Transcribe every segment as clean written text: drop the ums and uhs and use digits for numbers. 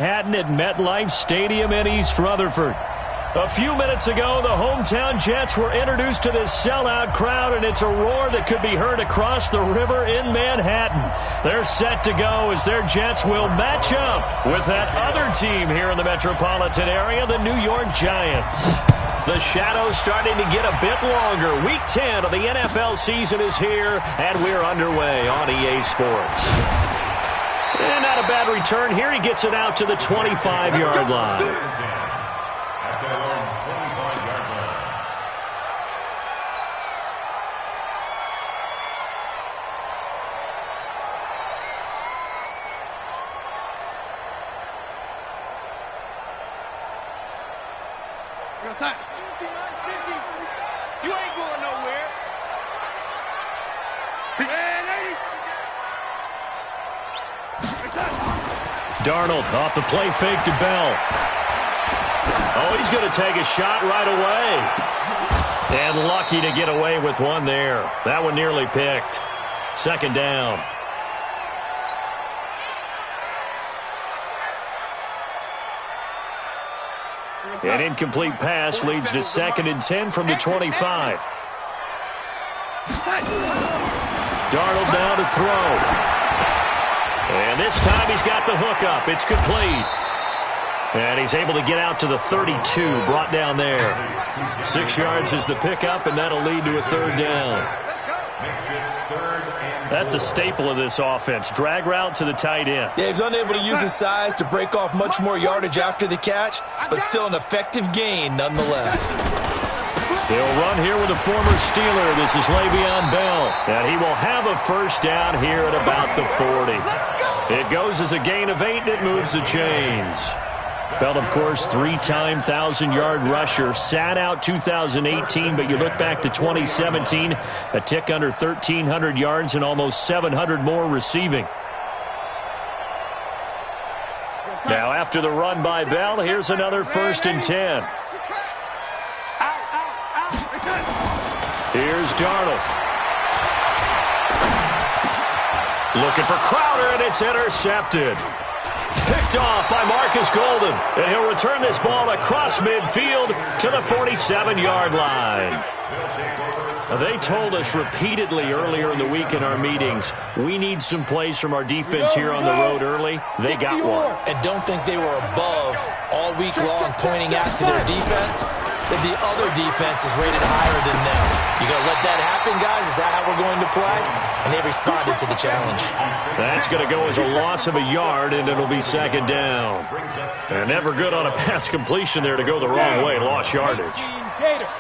Manhattan at MetLife Stadium in East Rutherford. A few minutes ago, the hometown Jets were introduced to this sellout crowd, and it's a roar that could be heard across the river in Manhattan. They're set to go as their Jets will match up with that other team here in the metropolitan area, the New York Giants. The shadow's starting to get a bit longer. Week 10 of the NFL season is here, and we're underway on EA Sports. And not a bad return here. He gets it out to the 25-yard line. You ain't going nowhere. Darnold off the play fake to Bell. Oh, he's going to take a shot right away. And lucky to get away with one there. That one nearly picked. Second down. An incomplete pass leads to 2nd and 10 from the 25. Darnold now to throw. And this time he's got the hook up. It's complete. And he's able to get out to the 32, brought down there. 6 yards is the pickup, and that'll lead to a third down. That's a staple of this offense. Drag route to the tight end. Yeah, he's unable to use his size to break off much more yardage after the catch, but still an effective gain nonetheless. He'll run here with a former Steeler. This is Le'Veon Bell. And he will have a first down here at about the 40. It goes as a gain of 8, and it moves the chains. Bell, of course, 3-time 1,000-yard rusher. Sat out 2018, but you look back to 2017, a tick under 1,300 yards and almost 700 more receiving. Now, after the run by Bell, here's another 1st and 10. Here's Darnold. Looking for Crowder, and it's intercepted. Picked off by Marcus Golden, and he'll return this ball across midfield to the 47-yard line. They told us repeatedly earlier in the week in our meetings, we need some plays from our defense here on the road early. They got one. And don't think they were above all week long pointing out to their defense that the other defense is rated higher than them. You going to let that happen, guys? Is that how we're going to play? And they responded to the challenge. That's going to go as a loss of a yard, and it'll be 2nd down. And never good on a pass completion there to go the wrong way. Lost yardage.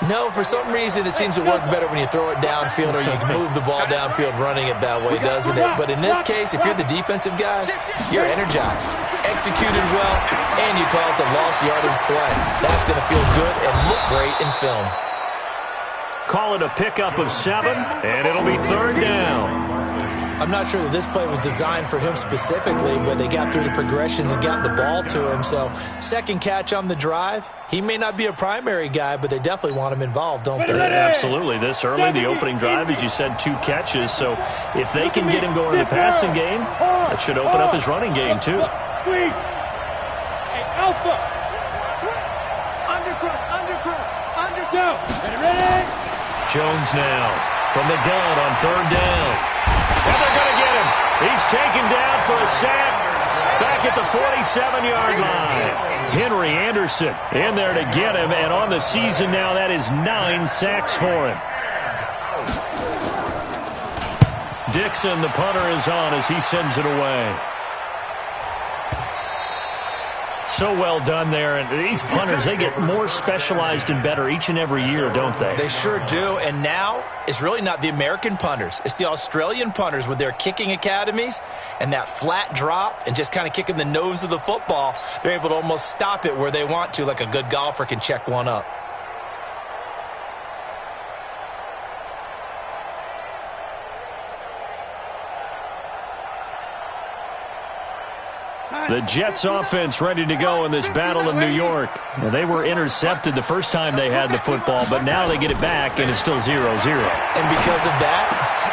No, for some reason it seems to work better when you throw it downfield or you can move the ball downfield running it that way, doesn't it? But in this case, if you're the defensive guys, you're energized, executed well, and you caused a lost yardage play. That's going to feel good and look great in film. Call it a pickup of 7, and it'll be 3rd down. I'm not sure that this play was designed for him specifically, but they got through the progressions and got the ball to him. So, second catch on the drive. He may not be a primary guy, but they definitely want him involved, don't they? Absolutely. This early, the opening drive, as you said, 2 catches. So, if they can get him going in the passing game, that should open up his running game, too. Hey, Alpha. Undercut. Ready? Jones now from the gun on 3rd down. And they're going to get him. He's taken down for a sack back at the 47-yard line. Henry Anderson in there to get him, and on the season now, that is 9 sacks for him. Dixon, the punter, is on as he sends it away. So well done there, and these punters, they get more specialized and better each and every year, don't they? They sure do, and now it's really not the American punters. It's the Australian punters with their kicking academies and that flat drop and just kind of kicking the nose of the football. They're able to almost stop it where they want to, like a good golfer can check one up. The Jets offense ready to go in this battle in New York. Now, they were intercepted the first time they had the football, but now they get it back, and it's still 0-0. And because of that,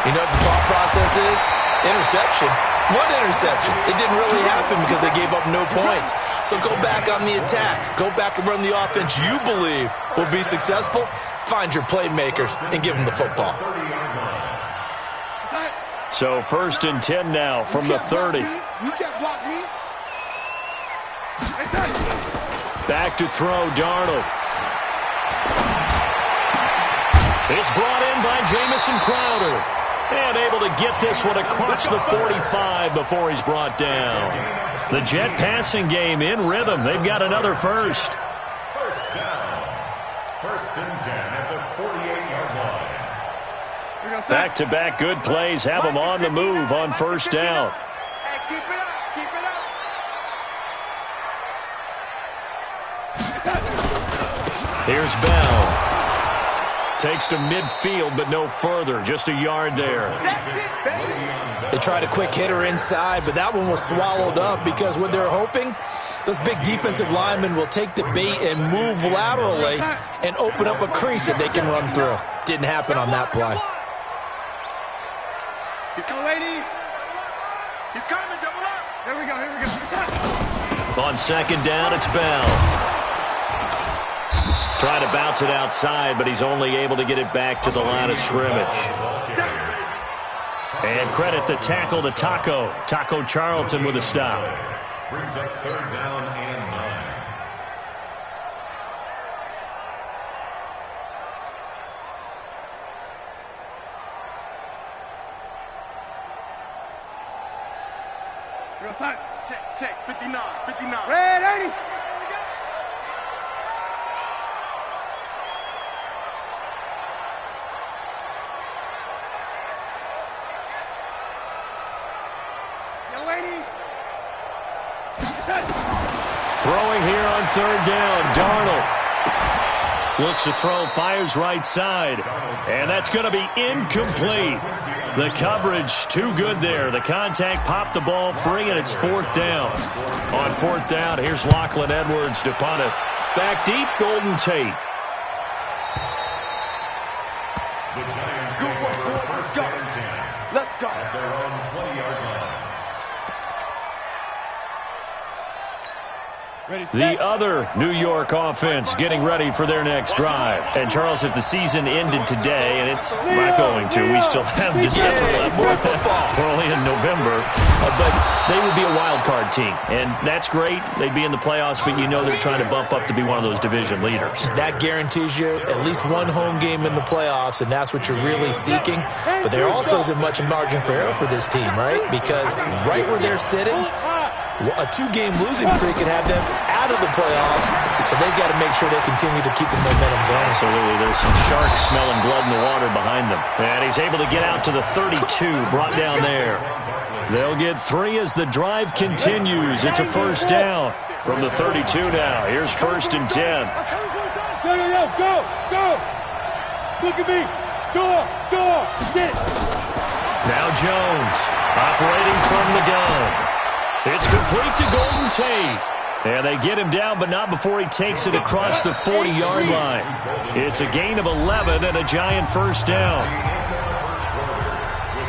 you know what the thought process is? Interception. One interception. It didn't really happen because they gave up no points. So go back on the attack. Go back and run the offense you believe will be successful. Find your playmakers and give them the football. So 1st and 10 now from the 30. You can't block me. Back to throw, Darnold. It's brought in by Jamison Crowder. And able to get this one across the 45 before he's brought down. The Jet passing game in rhythm. They've got another first. First down. 1st and 10 at the 48-yard line. Back-to-back good plays have them on the move on 1st down. Hey, keep it up. Keep it up. Here's Bell. Takes to midfield, but no further. Just a yard there. That's it, baby. They tried a quick hitter inside, but that one was swallowed up because what they're hoping, those big defensive linemen will take the bait and move laterally and open up a crease that they can run through. Didn't happen on that play. He's coming, lady. He's coming, double up. Here we go, here we go. On 2nd down, it's Bell. Trying to bounce it outside, but he's only able to get it back to the line of scrimmage. And credit the tackle to Taco. Taco Charlton with a stop. Brings up 3rd down and 9. Real side. Check. 59. Red 80. Throwing here on 3rd down, Darnold. Looks to throw, fires right side. And that's going to be incomplete. The coverage too good there. The contact popped the ball free, and it's 4th down. On 4th down, here's Lachlan Edwards to punt it. Back deep, Golden Tate. Good work, boys. Let's go. Let's go. At their own 20-yard line. The other New York offense getting ready for their next drive. And, Charles, if the season ended today, and it's not going to, we still have December left. We're only in November. But they would be a wild card team. And that's great. They'd be in the playoffs, but you know they're trying to bump up to be one of those division leaders. That guarantees you at least one home game in the playoffs, and that's what you're really seeking. But there also isn't much margin for error for this team, right? Because right where they're sitting, a 2-game losing streak could have them out of the playoffs, so they've got to make sure they continue to keep the momentum going. Absolutely. There's some sharks smelling blood in the water behind them. And he's able to get out to the 32, brought down there. They'll get 3 as the drive continues. It's a 1st down from the 32 now. Here's 1st and 10. Go. Look at me. Door. Get it. Now Jones operating from the gun. It's complete to Golden Tate. And they get him down, but not before he takes it across the 40-yard line. It's a gain of 11 and a giant 1st down.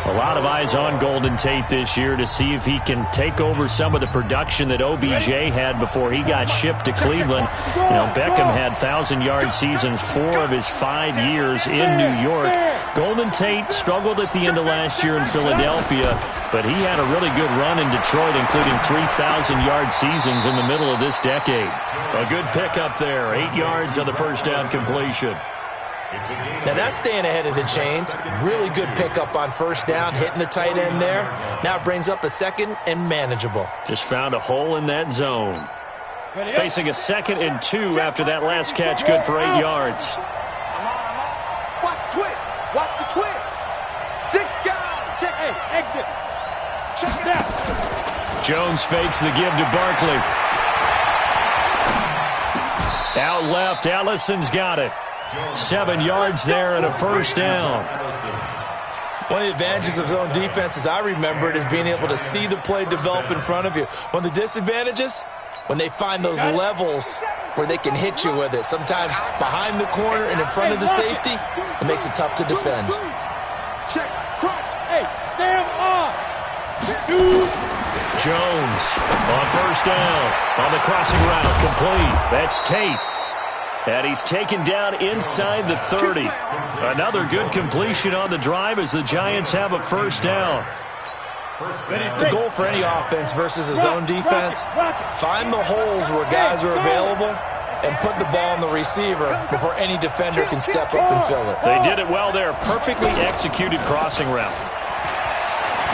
A lot of eyes on Golden Tate this year to see if he can take over some of the production that OBJ had before he got shipped to Cleveland. You know, Beckham had 1,000-yard seasons 4 of his 5 years in New York. Golden Tate struggled at the end of last year in Philadelphia, but he had a really good run in Detroit, including 3,000-yard seasons in the middle of this decade. A good pickup there, 8 yards on the 1st down completion. Now that's staying ahead of the chains. Really good pickup on 1st down, hitting the tight end there. Now it brings up a 2nd and manageable. Just found a hole in that zone. Facing a 2nd and 2 after that last catch, good for 8 yards. Watch the twist. Watch the twist. 6 guys. Check. Hey, exit. Check it out. Jones fakes the give to Barkley. Out left, Ellison's got it. 7 yards there and a 1st down. One of the advantages of zone defense, as I remember it, is being able to see the play develop in front of you. One of the disadvantages, when they find those levels where they can hit you with it. Sometimes behind the corner and in front of the safety, it makes it tough to defend. Check. Crunch. Hey, Sam on. Jones on first down. On the crossing route, complete. That's Tate. And he's taken down inside the 30. Another good completion on the drive as the Giants have a first down. The goal for any offense versus a zone defense, find the holes where guys are available and put the ball on the receiver before any defender can step up and fill it. They did it well there. Perfectly executed crossing route.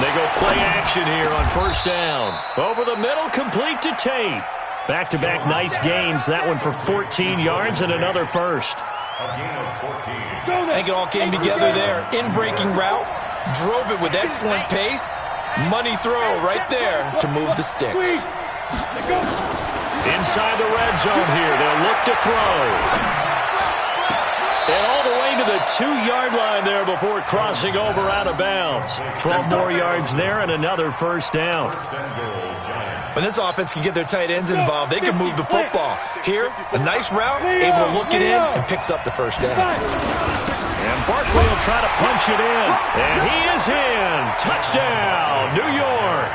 They go play action here on first down. Over the middle, complete to Tate. Back-to-back nice gains. That one for 14 yards and another first. A gain of 14. I think it all came together there. In-breaking route, drove it with excellent pace. Money throw right there to move the sticks. Inside the red zone here. They'll look to throw. And all the way to the 2-yard line there before crossing over out of bounds. 12 more yards there and another first down. When this offense can get their tight ends involved, they can move the football. Here, a nice route, able to look it in, and picks up the first down. And Barkley will try to punch it in. And he is in. Touchdown, New York.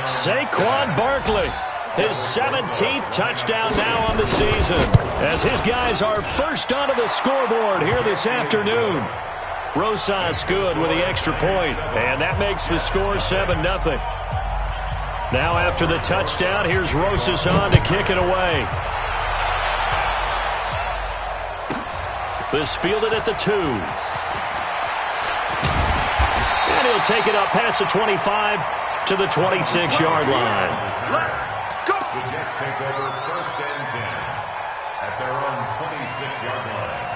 Saquon Barkley. His 17th touchdown now on the season, as his guys are first onto the scoreboard here this afternoon. Rosas good with the extra point, and that makes the score 7-0. Now after the touchdown, here's Rosas on to kick it away. This fielded at the 2. And he'll take it up past the 25 to the 26-yard line. The Jets take over first and 10 at their own 26-yard line.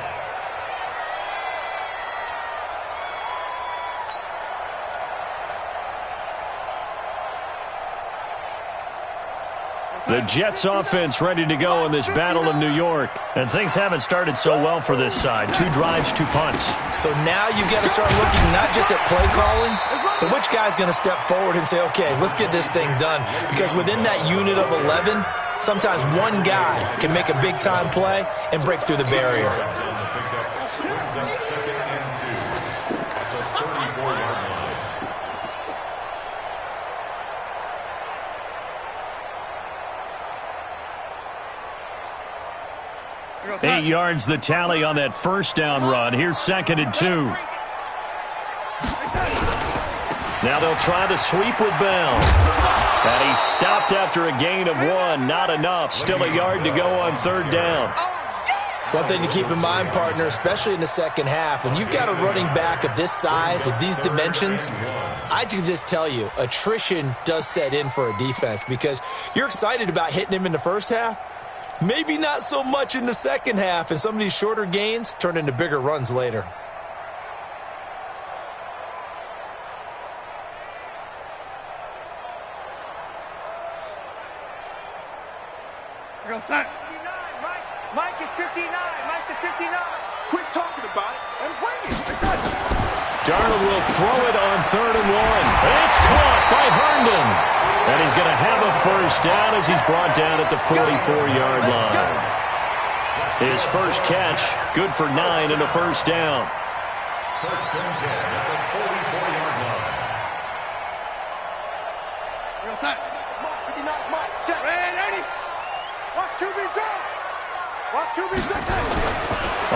The Jets offense ready to go in this battle of New York. And things haven't started so well for this side. 2 drives, 2 punts. So now you've got to start looking not just at play calling, but which guy's going to step forward and say, okay, let's get this thing done. Because within that unit of 11, sometimes one guy can make a big-time play and break through the barrier. Eight yards the tally on that first down run. Here's 2nd and 2. Now they'll try to sweep with Bell. And he stopped after a gain of 1. Not enough. Still a yard to go on 3rd down. One thing to keep in mind, partner, especially in the second half, when you've got a running back of this size, of these dimensions, I can just tell you, attrition does set in for a defense because you're excited about hitting him in the first half. Maybe not so much in the second half, and some of these shorter gains turn into bigger runs later. Go set. Mike is 59. Mike's at 59. Quit talking about it and bring it. Darnold will throw it on 3rd and 1. It's caught by Herndon. And he's going to have a first down as he's brought down at the 44-yard line. His first catch, good for 9 and a first down. First and 10 at the 44-yard line. Go set. Mike, 59. Mike, check. Ready. Watch QB drop. Watch QB drop.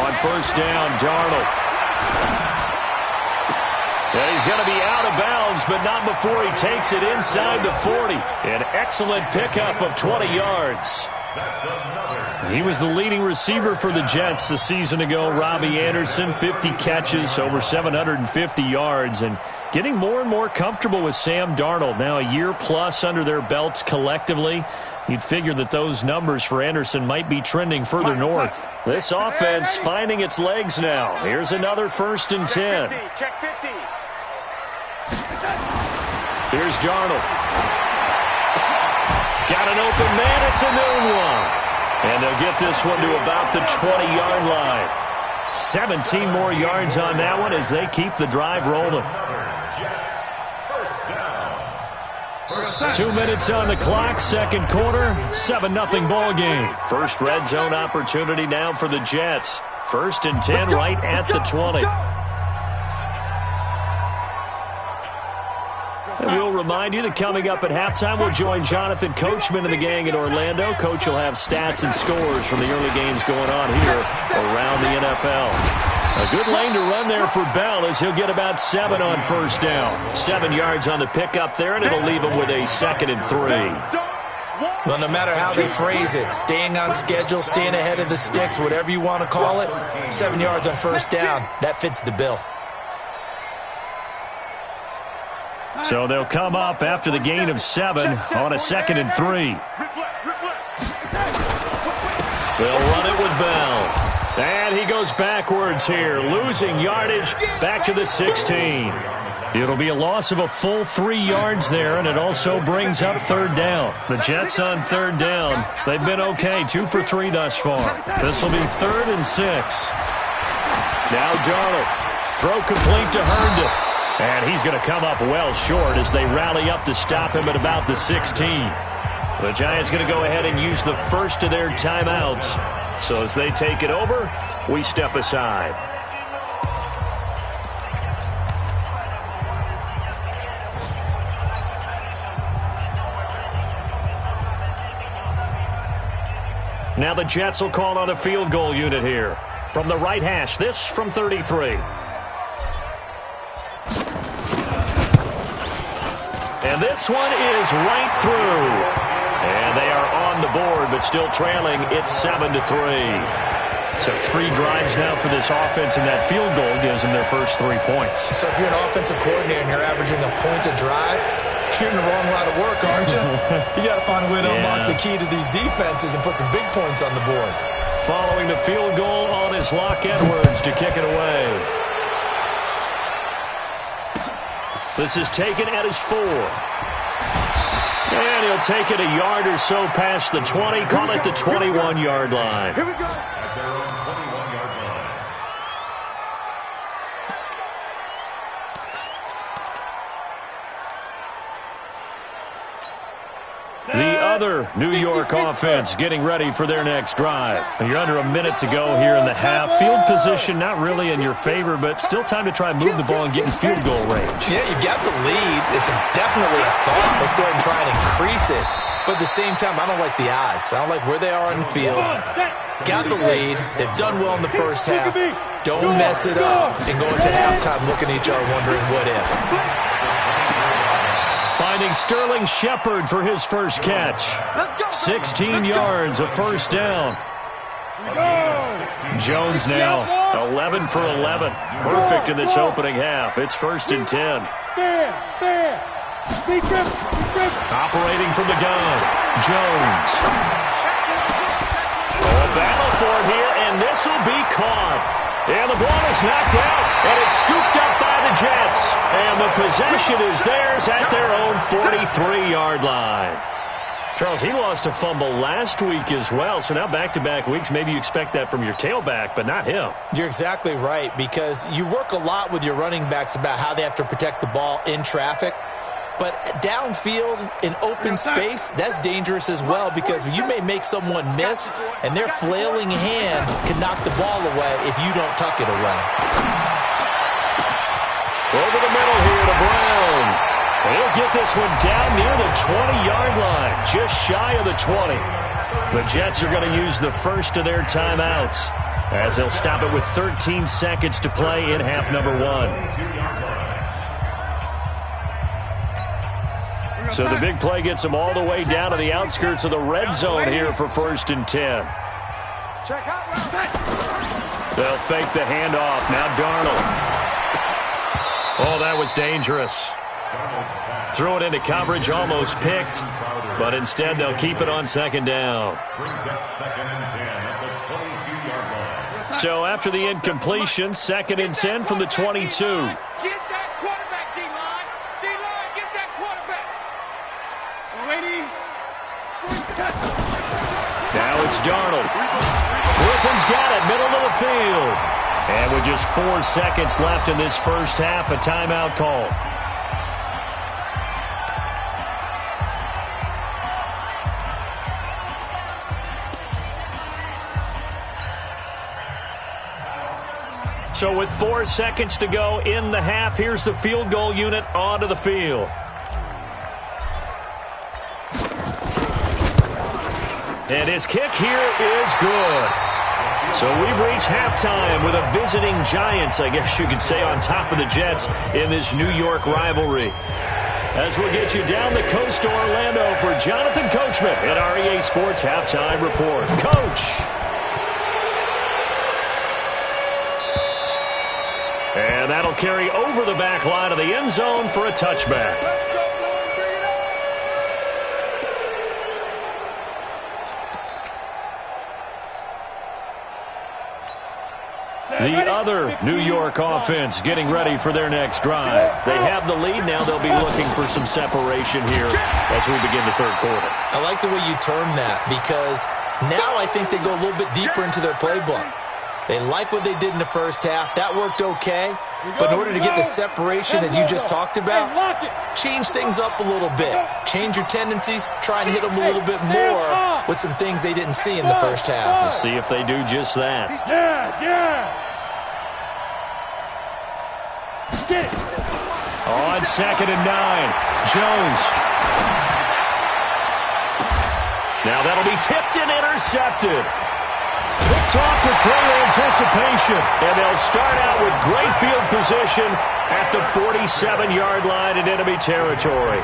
On first down, Darnold. And he's going to be out of bounds, but not before he takes it inside the 40. An excellent pickup of 20 yards. That's another. He was the leading receiver for the Jets a season ago. Robbie Anderson, 50 catches, over 750 yards, and getting more and more comfortable with Sam Darnold. Now a year plus under their belts collectively. You'd figure that those numbers for Anderson might be trending further north. This offense finding its legs now. Here's another 1st and 10. Check 50. Here's Darnold. Got an open man. It's a noon one. And they'll get this one to about the 20-yard line. 17 more yards on that one as they keep the drive rolling. Jets. First down. 2 minutes on the clock, 2nd quarter, 7-0 ball game. First red zone opportunity now for the Jets. 1st and 10 right at the 20. we'll remind you that coming up at halftime, we'll join Jonathan Coachman and the gang in Orlando. Coach will have stats and scores from the early games going on here around the NFL. A good lane to run there for Bell as he'll get about 7 on first down. 7 yards on the pickup there, and it'll leave him with a 2nd and 3. Well, no matter how they phrase it, staying on schedule, staying ahead of the sticks, whatever you want to call it, 7 yards on first down, that fits the bill. So they'll come up after the gain of 7 on a 2nd and 3. They'll run it with Bell. And he goes backwards here, losing yardage back to the 16. It'll be a loss of a full 3 yards there, and it also brings up 3rd down. The Jets on 3rd down. They've been okay, 2 for 3 thus far. This will be 3rd and 6. Now Darnold. Throw complete to Herndon. And he's going to come up well short as they rally up to stop him at about the 16. The Giants going to go ahead and use the first of their timeouts. So as they take it over, we step aside. Now the Jets will call on a field goal unit here. From the right hash, this from 33. And this one is right through. And they are on the board, but still trailing. It's 7-3. So 3 drives now for this offense, and that field goal gives them their first 3 points. So if you're an offensive coordinator and you're averaging a point a drive, you're in the wrong line of work, aren't you? You got to find a way to unlock the key to these defenses and put some big points on the board. Following the field goal on is Locke Edwards to kick it away. This is taken at his 4. And he'll take it a yard or so past the 20, call it the 21-yard line. Here we go. At their own 21-yard line. The other New York offense getting ready for their next drive. You're under a minute to go here in the half. Field position not really in your favor, but still time to try and move the ball and get in field goal range. Yeah, you got the lead. It's definitely a thought. Let's go ahead and try and increase it. But at the same time, I don't like the odds. I don't like where they are on the field. Got the lead. They've done well in the first half. Don't mess it up and go into halftime looking at each other wondering what if. Finding Sterling Shepard for his first catch. 16 yards, a first down. Jones now 11 for 11. Perfect in this opening half. It's 1st and 10. Operating from the gun, Jones. A battle for it here, and this will be caught. And the ball is knocked out, and it's scooped up by the Jets. And the possession is theirs at their own 43-yard line. Charles, he lost a fumble last week as well, so now back-to-back weeks, maybe you expect that from your tailback, but not him. You're exactly right, because you work a lot with your running backs about how they have to protect the ball in traffic. But downfield, in open space, that's dangerous as well because you may make someone miss, and their flailing hand can knock the ball away if you don't tuck it away. Over the middle here to Brown. He'll get this one down near the 20-yard line, just shy of the 20. The Jets are going to use the first of their timeouts as they'll stop it with 13 seconds to play in half number 1. So the big play gets them all the way down to the outskirts of the red zone here for 1st and 10. They'll fake the handoff. Now Darnold. Oh, that was dangerous. Threw it into coverage, almost picked, but instead they'll keep it on 2nd down. So after the incompletion, 2nd and 10 from the 22. Now it's Darnold. Griffin's got it, middle of the field. And with just 4 seconds left in this first half, a timeout call. So with 4 seconds to go in the half, here's the field goal unit onto the field. And his kick here is good. So we've reached halftime with a visiting Giants, I guess you could say, on top of the Jets in this New York rivalry. As we'll get you down the coast to Orlando for Jonathan Coachman at REA Sports Halftime Report. Coach. And that'll carry over the back line of the end zone for a touchback. The other New York offense getting ready for their next drive. They have the lead. Now they'll be looking for some separation here as we begin the third quarter. I like the way you term that, because now I think they go a little bit deeper into their playbook. They like what they did in the first half. That worked okay. But in order to get the separation that you just talked about, change things up a little bit. Change your tendencies. Try and hit them a little bit more with some things they didn't see in the first half. We'll see if they do just that. On 2nd and 9, Jones. Now that'll be tipped and intercepted. Picked off with great anticipation, and they'll start out with great field position at the 47-yard line in enemy territory.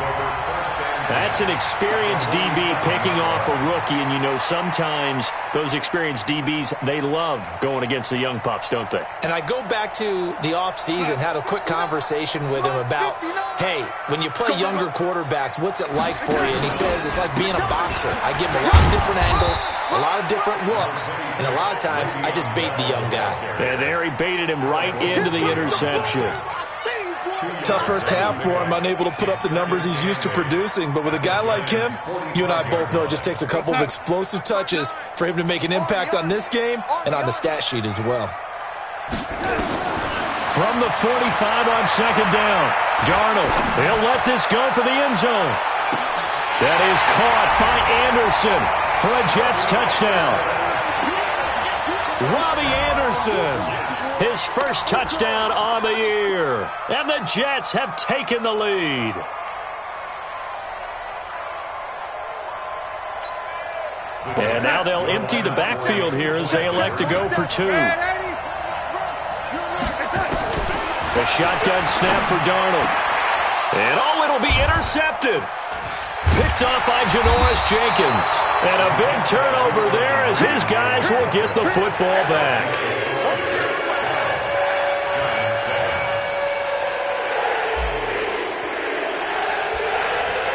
That's an experienced DB picking off a rookie, and you know sometimes those experienced DBs, they love going against the young pups, don't they? And I go back to the offseason, had a quick conversation with him about, hey, when you play younger quarterbacks, what's it like for you? And he says it's like being a boxer. I give him a lot of different angles, a lot of different looks, and a lot of times I just bait the young guy. And there he baited him right into the interception. Tough first half for him, unable to put up the numbers he's used to producing. But with a guy like him, you and I both know it just takes a couple of explosive touches for him to make an impact on this game and on the stat sheet as well. From the 45 on 2nd down, Darnold, he'll let this go for the end zone. That is caught by Anderson for a Jets touchdown. Robbie Anderson, his first touchdown on the year. And the Jets have taken the lead. And now they'll empty the backfield here as they elect to go for 2. The shotgun snap for Darnold. And it'll be intercepted. Picked off by Janoris Jenkins. And a big turnover there as his guys will get the football back.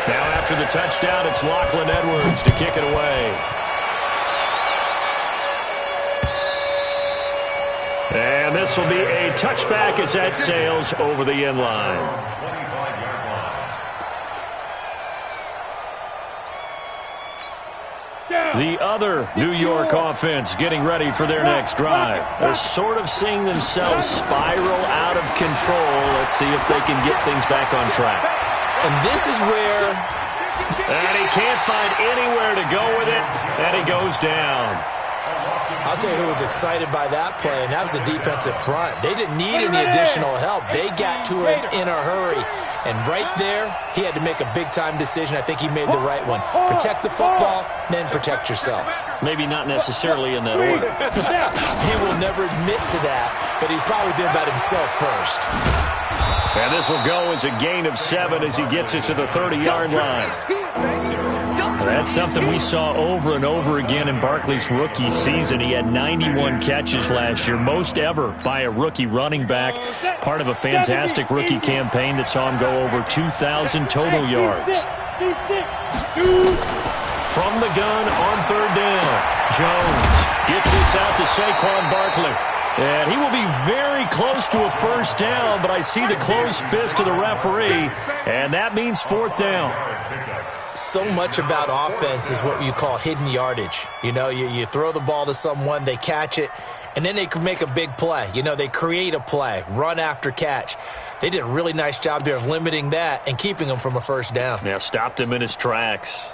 Now after the touchdown, it's Lachlan Edwards to kick it away. And this will be a touchback as that sails over the end line. The other New York offense getting ready for their next drive. They're sort of seeing themselves spiral out of control. Let's see if they can get things back on track. And this is where... And he can't find anywhere to go with it, and he goes down. I'll tell you who was excited by that play, and that was the defensive front. They didn't need any additional help. They got to him in a hurry. And right there, he had to make a big-time decision. I think he made the right one. Protect the football, then protect yourself. Maybe not necessarily in that order. He will never admit to that, but he's probably did about himself first. And this will go as a gain of 7 as he gets it to the 30-yard line. That's something we saw over and over again in Barkley's rookie season. He had 91 catches last year, most ever by a rookie running back, part of a fantastic rookie campaign that saw him go over 2,000 total yards. From the gun on 3rd down, Jones gets this out to Saquon Barkley. And he will be very close to a first down, but I see the closed fist of the referee, and that means 4th down. So much about offense is what you call hidden yardage. You know, you throw the ball to someone, they catch it, and then they can make a big play. You know, they create a play, run after catch. They did a really nice job there of limiting that and keeping him from a first down. Yeah, stopped him in his tracks.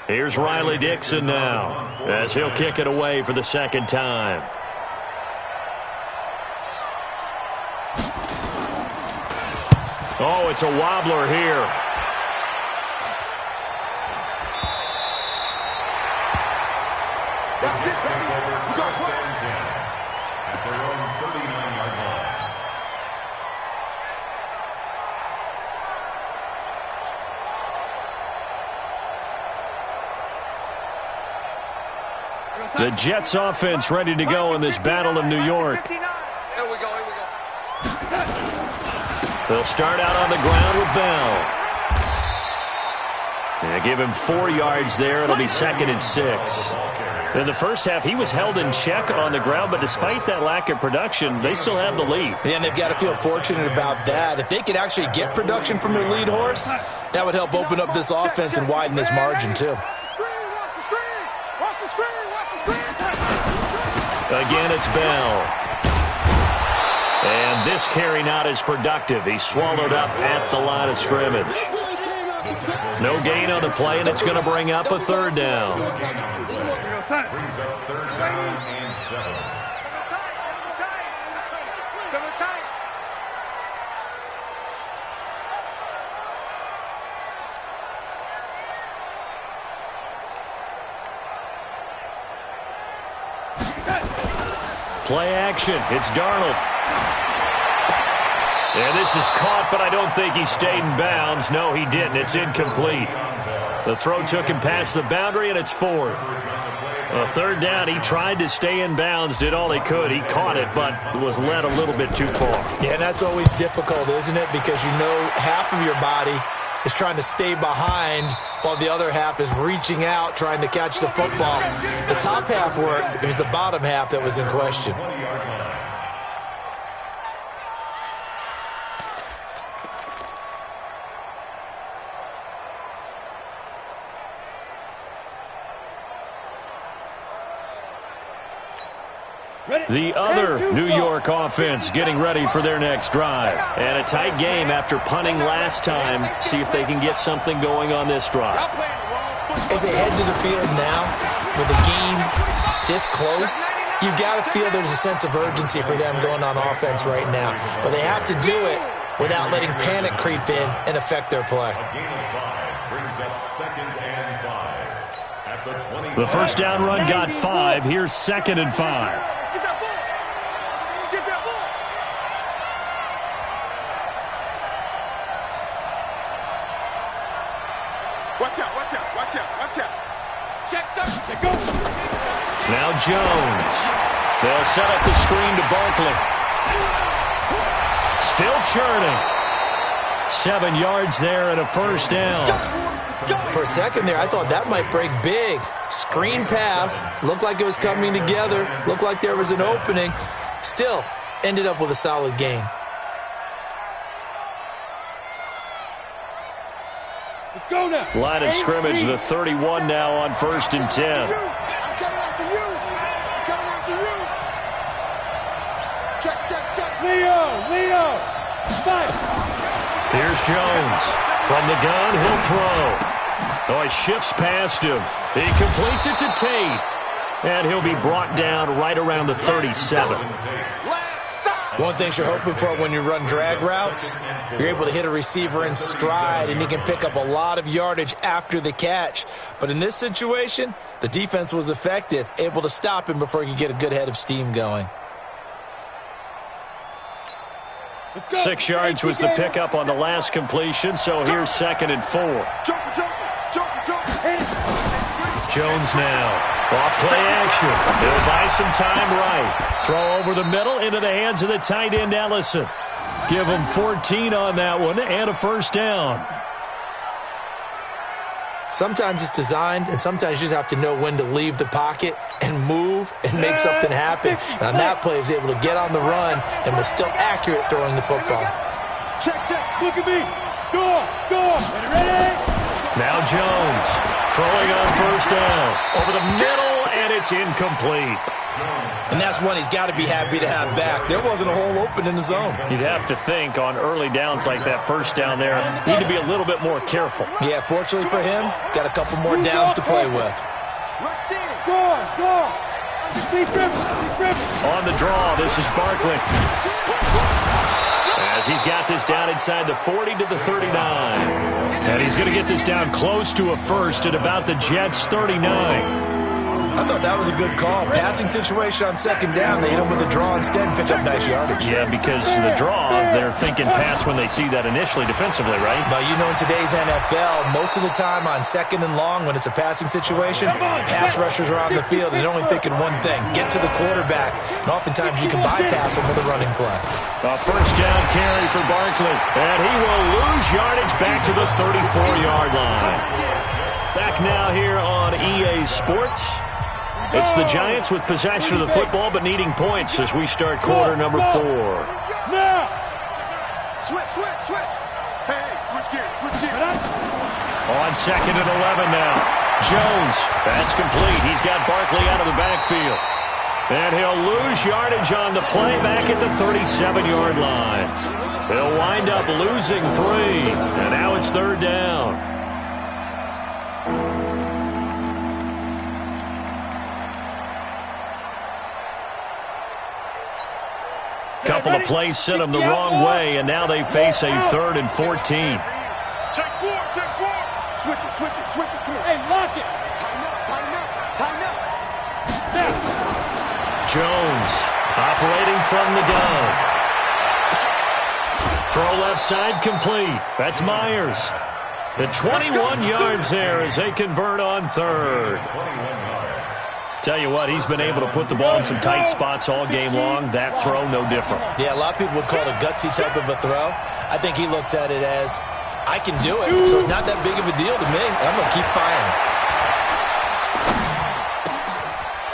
Here's Riley Dixon now as he'll kick it away for the 2nd time. Oh, it's a wobbler here. Watch this, baby. We go First and 10 at their own 39-yard line. The Jets offense ready to go in this battle of New York. Here we go. They'll start out on the ground with Bell. They give him 4 yards there. It'll be 2nd and 6. In the first half, he was held in check on the ground, but despite that lack of production, they still have the lead. Yeah, and they've got to feel fortunate about that. If they could actually get production from their lead horse, that would help open up this offense and widen this margin, too. Again, it's Bell. And this carry not as productive. He's swallowed up at the line of scrimmage. No gain on the play, and it's going to bring up a 3rd down. Brings up 3rd down and 7. Play action. It's Darnold. And this is caught, but I don't think he stayed in bounds. No, he didn't. It's incomplete. The throw took him past the boundary, and it's 4th. A 3rd down, he tried to stay in bounds, did all he could. He caught it, but was led a little bit too far. Yeah, and that's always difficult, isn't it? Because you know half of your body is trying to stay behind while the other half is reaching out, trying to catch the football. The top half worked. It was the bottom half that was in question. The other New York offense getting ready for their next drive. And a tight game after punting last time. See if they can get something going on this drive. As they head to the field now, with the game this close, you've got to feel there's a sense of urgency for them going on offense right now. But they have to do it without letting panic creep in and affect their play. A gain of 5 brings up 2nd and 5 at the 25. The first down run got 5. Here's 2nd and 5. Watch out. Check that. Go. Now Jones. They'll set up the screen to Barkley. Still churning. 7 yards there and a 1st down. For a second there, I thought that might break big. Screen pass. Looked like it was coming together. Looked like there was an opening. Still ended up with a solid gain. Go now. Line of scrimmage, the 31 now on 1st and 10. I'm coming after you. Check. Leo. Fight. Here's Jones. From the gun, he'll throw. Oh, he shifts past him. He completes it to Tate. And he'll be brought down right around the 37. One thing you're hoping for when you run drag routes, you're able to hit a receiver in stride, and he can pick up a lot of yardage after the catch. But in this situation, the defense was effective, able to stop him before he could get a good head of steam going. 6 yards was the pickup on the last completion, so here's 2nd and 4. Jones now. Off play action. He'll buy some time right. Throw over the middle into the hands of the tight end Ellison. Give him 14 on that one and a 1st down. Sometimes it's designed, and sometimes you just have to know when to leave the pocket and move and make something happen. And on that play, he was able to get on the run and was still accurate throwing the football. Check. Look at me. Go. Ready? Now Jones throwing on 1st down. Over the middle, and it's incomplete. And that's one he's got to be happy to have back. There wasn't a hole open in the zone. You'd have to think on early downs like that 1st down there, need to be a little bit more careful. Yeah, fortunately for him, got a couple more downs to play with. Go. On the draw, this is Barkley. As he's got this down inside the 40 to the 39. And he's going to get this down close to a 1st at about the Jets' 39. I thought that was a good call. Passing situation on second down. They hit him with a draw instead and picked up nice yardage. Yeah, because the draw, they're thinking pass when they see that initially defensively, right? But you know, in today's NFL, most of the time on second and long, when it's a passing situation, pass rushers are on the field and they're only thinking one thing: get to the quarterback. And oftentimes you can bypass them with a running play. A first down carry for Barkley, and he will lose yardage back to the 34-yard line. Back now here on EA Sports. It's the Giants with possession of the football but needing points as we start quarter number 4. Now! Switch. Hey, switch gears. On second and 11 now. Jones, that's complete. He's got Barkley out of the backfield. And he'll lose yardage on the play back at the 37-yard line. He'll wind up losing 3, and now it's third down. Couple of plays sent them the wrong way, and now they face a 3rd and 14. Check 4. Switch it. Come on. Hey, lock it. Tighten up. Now. Jones operating from the gun. Throw left side complete. That's Myers. The 21 yards there as they convert on 3rd. Tell you what, he's been able to put the ball in some tight spots all game long. That throw, no different. Yeah, a lot of people would call it a gutsy type of a throw. I think he looks at it as, I can do it, so it's not that big of a deal to me. I'm going to keep firing.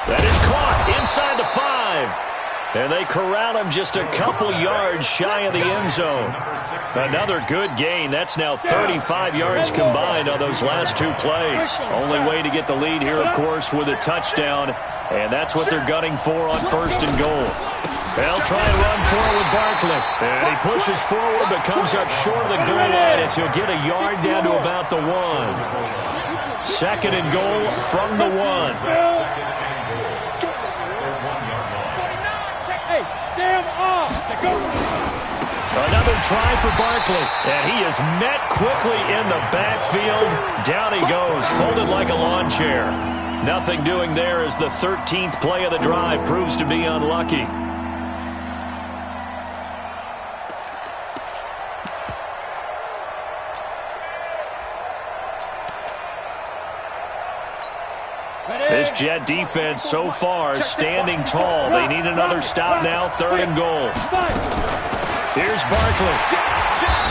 That is caught inside the 5. And they corral him just a couple yards shy of the end zone. Another good gain. That's now 35 yards combined on those last 2 plays. Only way to get the lead here, of course, with a touchdown. And that's what they're gunning for on 1st and goal. They'll try and run forward Barkley. And he pushes forward but comes up short of the goal line as he'll get a yard down to about the 1. 2nd and goal from the 1. Another try for Barkley, and he is met quickly in the backfield. Down he goes, folded like a lawn chair. Nothing doing there as the 13th play of the drive proves to be unlucky. This Jet defense so far standing tall. They need another stop now, 3rd and goal. Here's Barkley.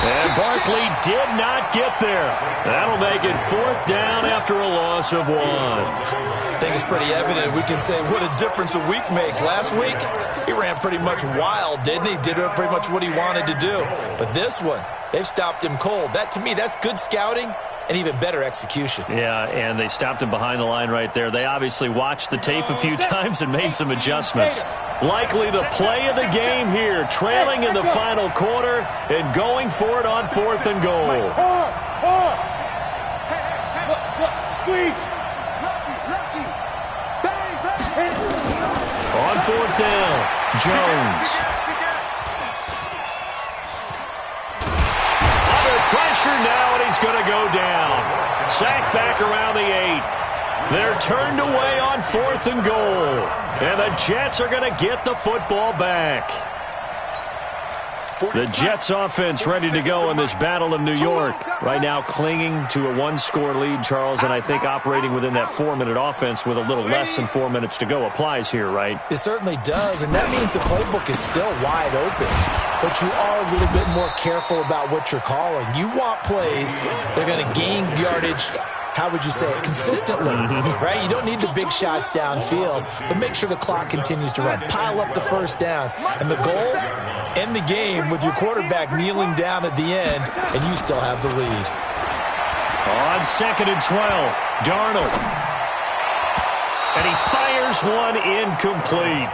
And Barkley did not get there. That'll make it 4th down after a loss of 1. I think it's pretty evident. We can say what a difference a week makes. Last week, he ran pretty much wild, didn't he? Did pretty much what he wanted to do. But this one, they've stopped him cold. That, to me, that's good scouting and even better execution. Yeah, and they stopped him behind the line right there. They obviously watched the tape a few times and made some adjustments. Likely the play of the game here, trailing in the final quarter and going for it on 4th and goal. Squeeze. On 4th down, Jones. Under pressure now, and he's going to go down. Sacked back around the 8. They're turned away on 4th and goal. And the Jets are going to get the football back. The Jets offense ready to go in this battle of New York. Right now clinging to a 1-score lead, Charles, and I think operating within that 4-minute offense with a little less than 4 minutes to go applies here, right? It certainly does, and that means the playbook is still wide open. But you are a little bit more careful about what you're calling. You want plays that are going to gain yardage, how would you say it, consistently, right? You don't need the big shots downfield, but make sure the clock continues to run. Pile up the first downs. And the goal, end the game with your quarterback kneeling down at the end, and you still have the lead. On 2nd and 12, Darnold. And he fires one incomplete.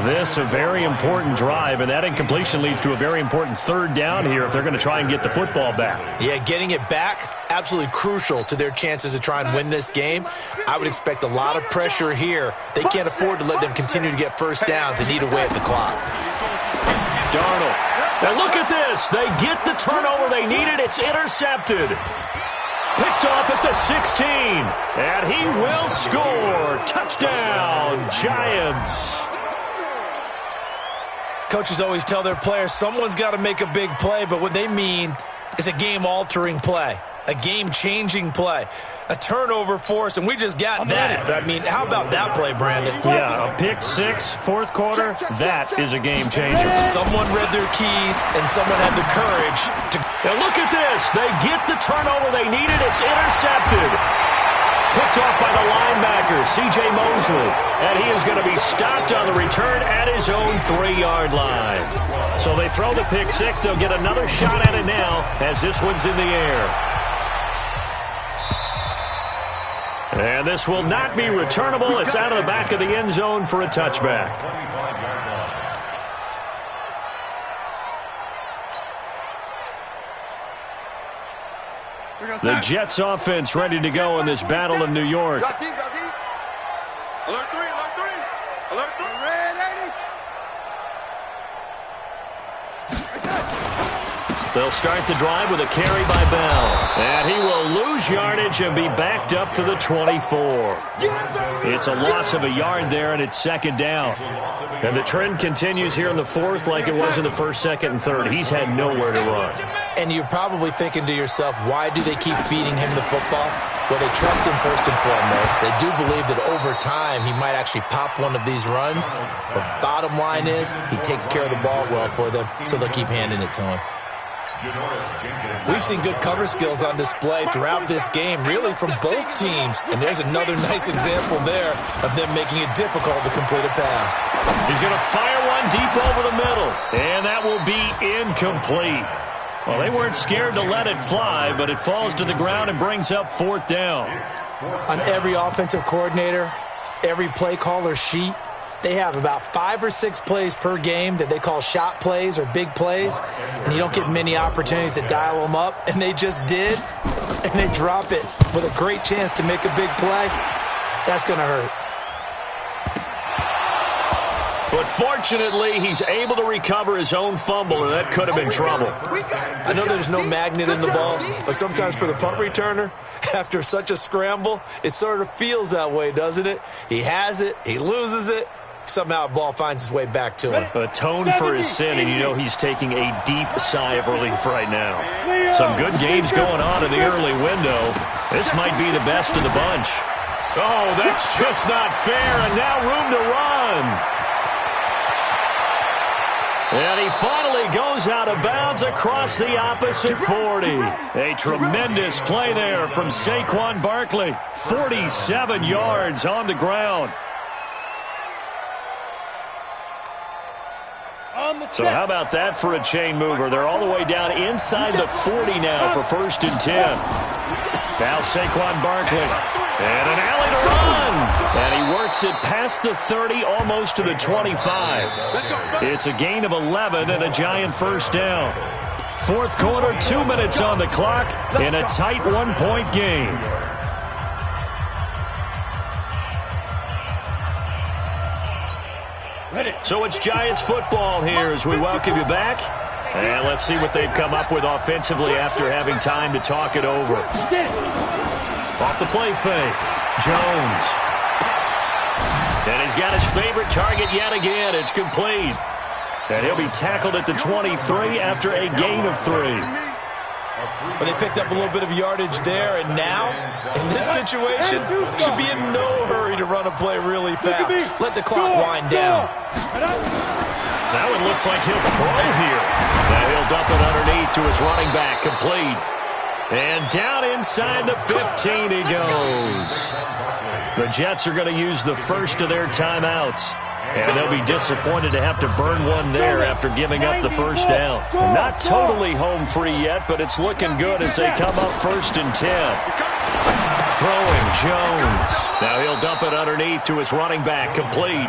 This a very important drive, and that incompletion leads to a very important 3rd down here if they're going to try and get the football back. Yeah, getting it back, absolutely crucial to their chances to try and win this game. I would expect a lot of pressure here. They can't afford to let them continue to get first downs and eat away at the clock. Darnold. And look at this. They get the turnover they needed. It's intercepted. Picked off at the 16. And he will score. score. Touchdown, Giants. Coaches always tell their players someone's got to make a big play, but what they mean is a game-altering play, a game-changing play, a turnover force, and we just got that. I mean, how about that play, Brandon? Yeah, a pick six, fourth quarter, that is a game changer. Someone read their keys, and someone had the courage to... And look at this. They get the turnover they needed. It's intercepted. Picked off by the linebacker, C.J. Mosley. And he is going to be stopped on the return at his own 3-yard line. So they throw the pick six. They'll get another shot at it now as this one's in the air. And this will not be returnable. It's out of the back of the end zone for a touchback. The Jets offense ready to go in this battle of New York. Alert three, alert three, alert three. They'll start the drive with a carry by Bell. And he will lose yardage and be backed up to the 24. It's a loss of a yard there, and it's second down. And the trend continues here in the fourth like it was in the first, second, and third. He's had nowhere to run. And you're probably thinking to yourself, why do they keep feeding him the football? Well, they trust him first and foremost. They do believe that over time he might actually pop one of these runs. But bottom line is he takes care of the ball well for them, so they'll keep handing it to him. We've seen good cover skills on display throughout this game, really from both teams. And there's another nice example there of them making it difficult to complete a pass. He's going to fire one deep over the middle. And that will be incomplete. Well, they weren't scared to let it fly, but it falls to the ground and brings up fourth down. On every offensive coordinator, every play caller sheet, they have about 5 or 6 plays per game that they call shot plays or big plays, and you don't get many opportunities to dial them up, and they just did, and they drop it with a great chance to make a big play. That's going to hurt. But fortunately, he's able to recover his own fumble, and that could have been trouble. I know there's no magnet in the ball, but sometimes for the punt returner, after such a scramble, it sort of feels that way, doesn't it? He has it, he loses it, somehow the ball finds its way back to him. Atone for his sin, and you know he's taking a deep sigh of relief right now. Some good games going on in the early window. This might be the best of the bunch. Oh, that's just not fair, and now room to run. And he finally goes out of bounds across the opposite 40. A tremendous play there from Saquon Barkley. 47 yards on the ground. So how about that for a chain mover? They're all the way down inside the 40 now for 1st and 10. Now Saquon Barkley. And an alley to run. And he works it past the 30, almost to the 25. It's a gain of 11 and a Giant first down. Fourth quarter, 2 minutes on the clock in a tight 1-point game. So it's Giants football here as we welcome you back. And let's see what they've come up with offensively after having time to talk it over. Off the play fake, Jones. And he's got his favorite target yet again. It's complete. And he'll be tackled at the 23 after a gain of 3. But they picked up a little bit of yardage there, and now, in this situation, should be in no hurry to run a play really fast. Let the clock wind down. That one looks like he'll throw here. Now he'll dump it underneath to his running back, complete. And down inside the 15 he goes. The Jets are going to use the first of their timeouts. And they'll be disappointed to have to burn one there after giving up the first down. Not totally home free yet, but it's looking good as they come up 1st and 10. Throwing Jones. Now he'll dump it underneath to his running back, complete.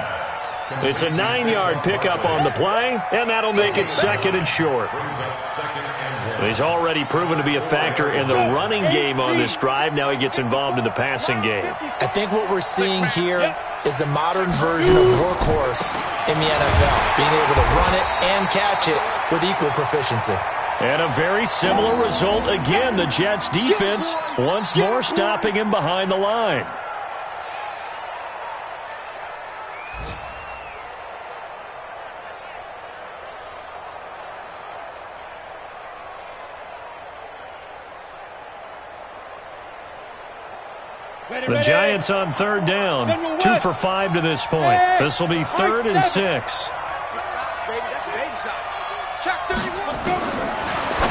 It's a 9-yard pickup on the play, and that'll make it 2nd and short. He's already proven to be a factor in the running game on this drive. Now he gets involved in the passing game. I think what we're seeing here is the modern version of workhorse in the NFL, being able to run it and catch it with equal proficiency. And a very similar result again. The Jets defense once more stopping him behind the line. The Giants on third down. 2 for 5 to this point. This will be 3rd and 6.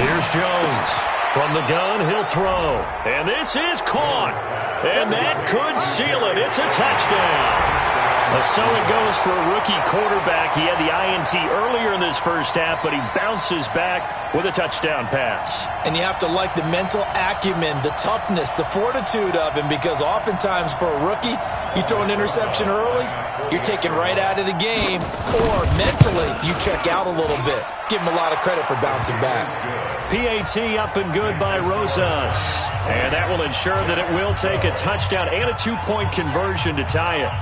Here's Jones. From the gun, he'll throw. And this is caught. And that could seal it. It's a touchdown. So it goes for a rookie quarterback. He had the INT earlier in this first half, but he bounces back with a touchdown pass. And you have to like the mental acumen, the toughness, the fortitude of him, because oftentimes for a rookie, you throw an interception early, you're taken right out of the game, or mentally you check out a little bit. Give him a lot of credit for bouncing back. PAT up and good by Rosas. And that will ensure that it will take a touchdown and a 2-point conversion to tie it.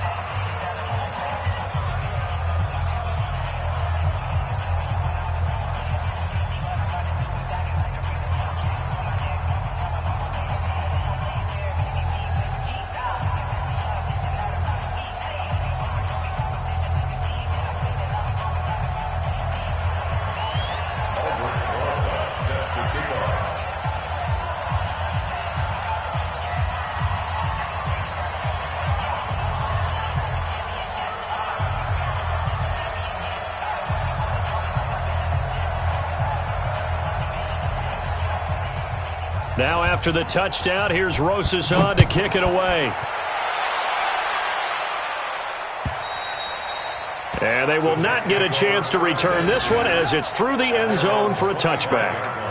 Now after the touchdown, here's Rosas on to kick it away. And they will not get a chance to return this one as it's through the end zone for a touchback.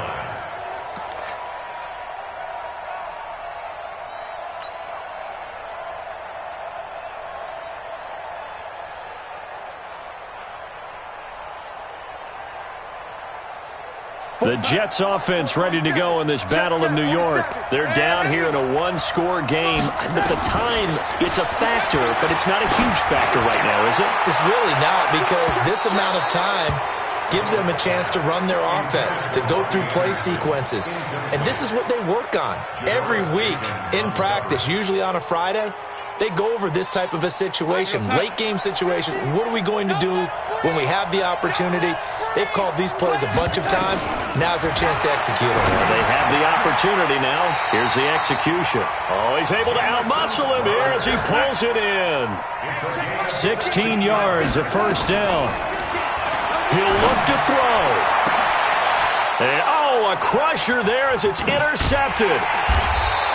The Jets offense ready to go in this Battle of New York. They're down here in a 1-score game. At the time, it's a factor, but it's not a huge factor right now, is it? It's really not, because this amount of time gives them a chance to run their offense, to go through play sequences. And this is what they work on every week in practice, usually on a Friday. They go over this type of a situation, late game situation. What are we going to do when we have the opportunity? They've called these plays a bunch of times. Now's their chance to execute them. Well, they have the opportunity now. Here's the execution. Oh, he's able to outmuscle him here as he pulls it in. 16 yards, a first down. He'll look to throw. And, a crusher there as it's intercepted.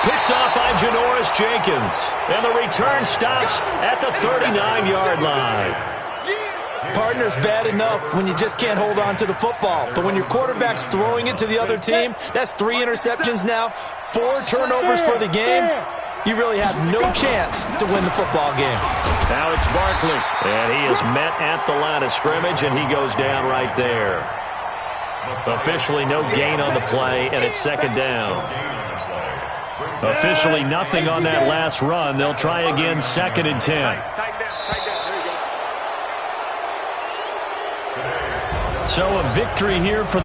Picked off by Janoris Jenkins. And the return stops at the 39-yard line. Partner's bad enough when you just can't hold on to the football. But when your quarterback's throwing it to the other team, that's 3 interceptions now, 4 turnovers for the game. You really have no chance to win the football game. Now it's Barkley. And he is met at the line of scrimmage, and he goes down right there. Officially no gain on the play, and it's second down. Officially nothing on that last run. They'll try again, 2nd and 10. So a victory here for